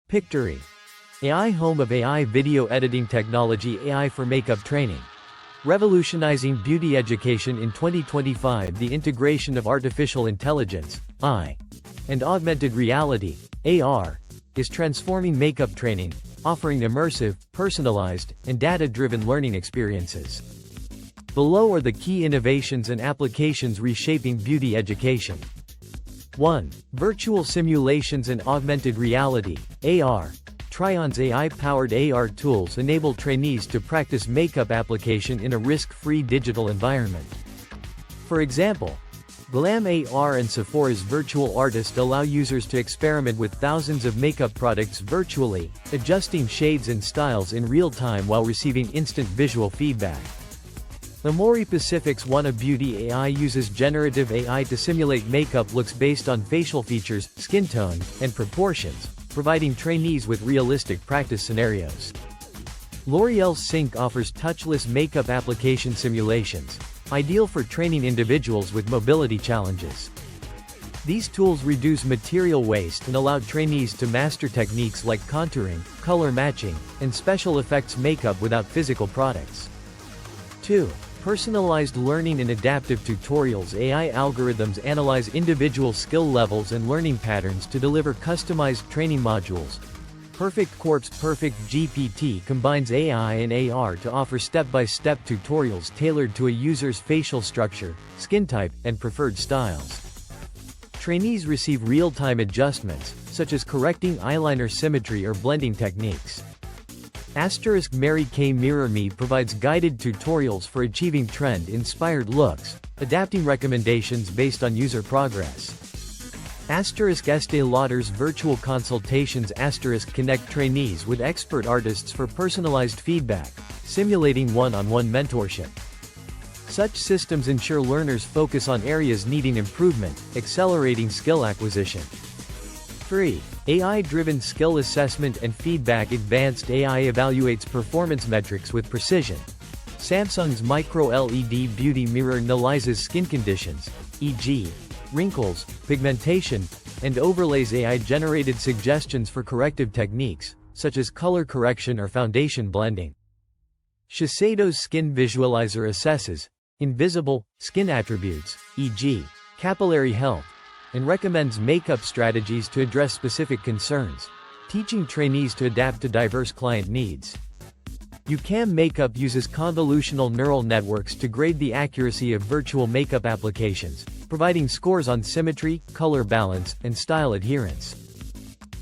Pictory. AI home of AI video editing technology. AI for makeup training. Revolutionizing beauty education in 2025. The integration of artificial intelligence, AI, and augmented reality, AR, is transforming makeup training, offering immersive, personalized, and data-driven learning experiences. Below are the key innovations and applications reshaping beauty education. 1. Virtual simulations and augmented reality, AR. Tryon's AI-powered AR tools enable trainees to practice makeup application in a risk-free digital environment. For example, GlameAi and Sephora's virtual artist allow users to experiment with thousands of makeup products virtually, adjusting shades and styles in real time while receiving instant visual feedback. Amori Pacific's Wanna Beauty AI uses generative AI to simulate makeup looks based on facial features, skin tone, and proportions, providing trainees with realistic practice scenarios. L'Oréal's Sync offers touchless makeup application simulations, ideal for training individuals with mobility challenges. These tools reduce material waste and allow trainees to master techniques like contouring, color matching, and special effects makeup without physical products. 2. Personalized learning and adaptive tutorials. AI algorithms analyze individual skill levels and learning patterns to deliver customized training modules. Perfect Corp's Perfect GPT combines AI and AR to offer step-by-step tutorials tailored to a user's facial structure, skin type, and preferred styles. Trainees receive real-time adjustments, such as correcting eyeliner symmetry or blending techniques. Mary Kay Mirror Me provides guided tutorials for achieving trend-inspired looks, adapting recommendations based on user progress. Estee Lauder's virtual consultations connect trainees with expert artists for personalized feedback, simulating one-on-one mentorship. Such systems ensure learners focus on areas needing improvement, accelerating skill acquisition. 3. AI-driven skill assessment and feedback. Advanced AI evaluates performance metrics with precision. Samsung's micro-LED beauty mirror analyzes skin conditions, e.g., wrinkles, pigmentation, and overlays AI-generated suggestions for corrective techniques, such as color correction or foundation blending. Shiseido's Skin Visualizer assesses invisible skin attributes, e.g., capillary health, and recommends makeup strategies to address specific concerns, teaching trainees to adapt to diverse client needs. UCAM Makeup uses convolutional neural networks to grade the accuracy of virtual makeup applications, providing scores on symmetry, color balance, and style adherence.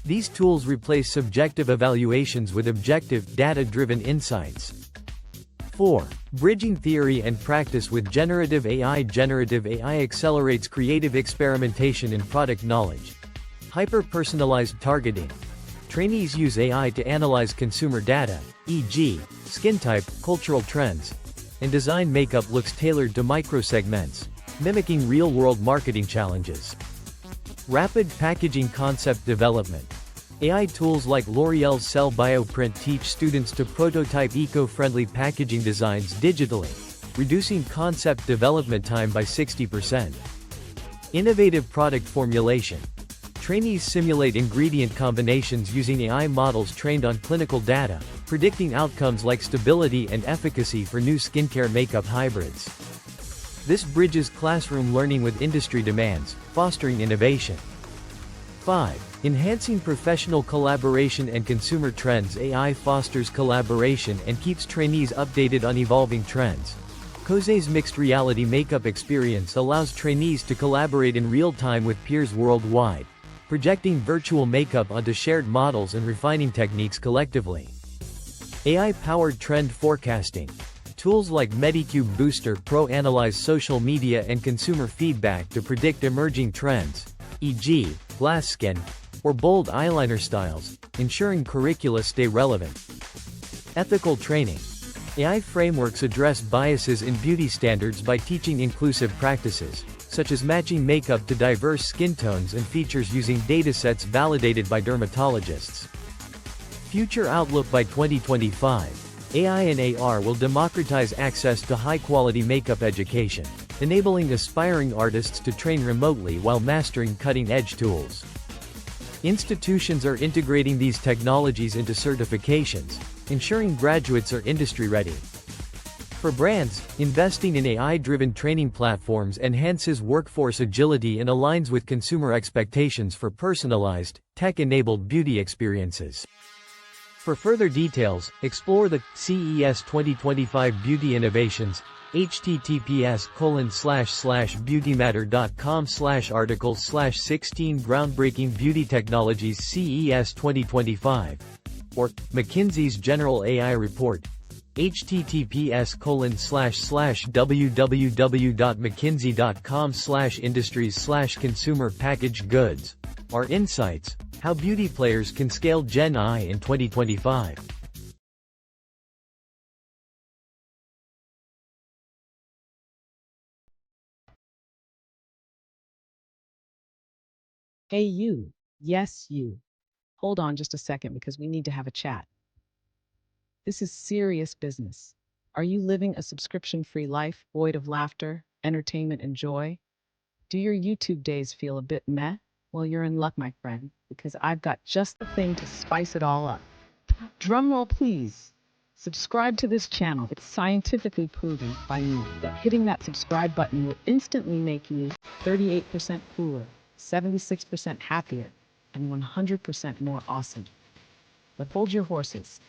These tools replace subjective evaluations with objective, data-driven insights. 4. Bridging theory and practice with generative AI. Generative AI accelerates creative experimentation in product knowledge. Hyper-personalized targeting. Trainees use AI to analyze consumer data, e.g., skin type, cultural trends, and design makeup looks tailored to microsegments, mimicking real-world marketing challenges. Rapid packaging concept development. AI tools like L'Oréal's Cell Bioprint teach students to prototype eco-friendly packaging designs digitally, reducing concept development time by 60%. Innovative product formulation. Trainees simulate ingredient combinations using AI models trained on clinical data, predicting outcomes like stability and efficacy for new skincare makeup hybrids. This bridges classroom learning with industry demands, fostering innovation. 5. Enhancing professional collaboration and consumer trends. AI fosters collaboration and keeps trainees updated on evolving trends. Koze's mixed reality makeup experience allows trainees to collaborate in real time with peers worldwide, projecting virtual makeup onto shared models and refining techniques collectively. AI-powered trend forecasting. Tools like Medicube Booster Pro analyze social media and consumer feedback to predict emerging trends, e.g., glass skin, or bold eyeliner styles, ensuring curricula stay relevant. Ethical training. AI frameworks address biases in beauty standards by teaching inclusive practices, such as matching makeup to diverse skin tones and features using datasets validated by dermatologists. Future outlook. By 2025, AI and AR will democratize access to high-quality makeup education, enabling aspiring artists to train remotely while mastering cutting-edge tools. Institutions are integrating these technologies into certifications, ensuring graduates are industry-ready. For brands, investing in AI-driven training platforms enhances workforce agility and aligns with consumer expectations for personalized, tech-enabled beauty experiences. For further details, explore the CES 2025 Beauty Innovations, https://beautymatter.com/articles/16 Groundbreaking Beauty Technologies CES 2025, or McKinsey's General AI Report, https://www.mckinsey.com/industries/consumer packaged goods. Our insights: how beauty players can scale Gen AI in 2025. Hey, you. Yes, you. Hold on just a second because we need to have a chat. This is serious business. Are you living a subscription-free life void of laughter, entertainment, and joy? Do your YouTube days feel a bit meh? Well, you're in luck, my friend, because I've got just the thing to spice it all up. Drumroll, please. Subscribe to this channel. It's scientifically proven by me that hitting that subscribe button will instantly make you 38% cooler, 76% happier, and 100% more awesome. But hold your horses.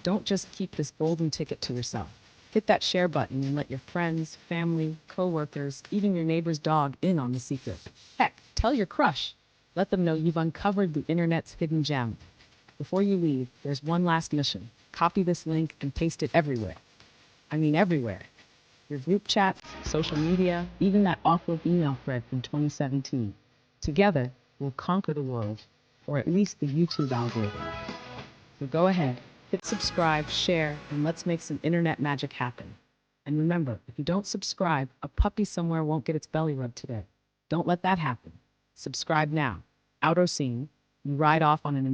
Don't just keep this golden ticket to yourself. Hit that share button and let your friends, family, coworkers, even your neighbor's dog in on the secret. Heck, tell your crush. Let them know you've uncovered the internet's hidden gem. Before you leave, there's one last mission. Copy this link and paste it everywhere. I mean everywhere. Your group chats, social media, even that awkward email thread from 2017. Together, we'll conquer the world, or at least the YouTube algorithm. So go ahead, hit subscribe, share, and let's make some internet magic happen. And remember, if you don't subscribe, a puppy somewhere won't get its belly rubbed today. Don't let that happen. Subscribe now. Outer scene, you ride off on an